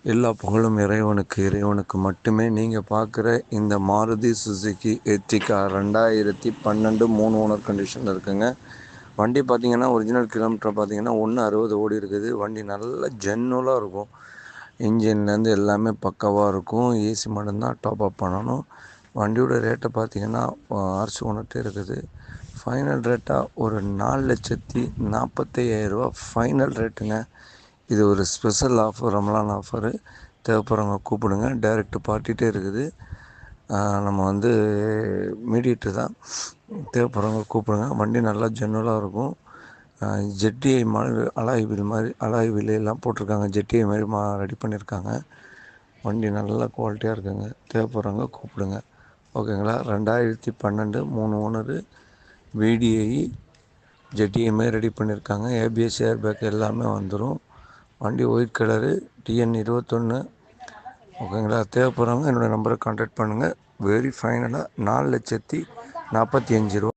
எல்லா புகழும் இறைவனுக்கு. இறைவனுக்கு மட்டுமே. நீங்கள் பார்க்குற இந்த மாருதி சுசுகி எர்டிகா 2012 3 ஓனர் கண்டிஷனில் இருக்குங்க. வண்டி பார்த்தீங்கன்னா ஒரிஜினல் கிலோமீட்டர் பார்த்தீங்கன்னா 160 ஓடி இருக்குது. வண்டி நல்ல ஜென்னுவலாக இருக்கும். இன்ஜின்லேருந்து எல்லாமே பக்காவாக இருக்கும். ஏசி மட்டும்தான் டாப் அப் பண்ணணும். வண்டியோட ரேட்டை பார்த்தீங்கன்னா ஆர்சி ஓனர்கிட்ட இருக்குது. ஃபைனல் ரேட்டாக ஒரு 4,45,000 ரூபா ஃபைனல் ரேட்டுங்க. இது ஒரு ஸ்பெஷல் ஆஃபர், ரமலான் ஆஃபரு. தேவைப்படுறவங்க கூப்பிடுங்க. டைரெக்ட் பார்ட்டிகிட்டே இருக்குது. நம்ம வந்து மீடியேட்டர் தான். தேவைப்படுறவங்க கூப்பிடுங்க. வண்டி நல்லா ஜென்வலாக இருக்கும். ஜெட்டிஐ மாதிரி அலாய் வீல் எல்லாம் போட்டிருக்காங்க. ஜெட்டிஐ மாதிரி ரெடி பண்ணியிருக்காங்க. வண்டி நல்ல குவாலிட்டியாக இருக்குங்க. தேவைப்படுறவங்க கூப்பிடுங்க. ஓகேங்களா. 2012 3 ஓனரு, விடிஐ ஜெட்டிஐ மாதிரி ரெடி பண்ணியிருக்காங்க. ஏபிஎஸ் ஏர் பேக் எல்லாமே வந்துடும். வண்டி ஒயிட் கலரு, டிஎன் 21. ஓகேங்களா. தேவைப்படுறவங்க என்னோடய நம்பரை கான்டாக்ட் பண்ணுங்கள். வெரி ஃபைனலாக 4,45,000 ரூபா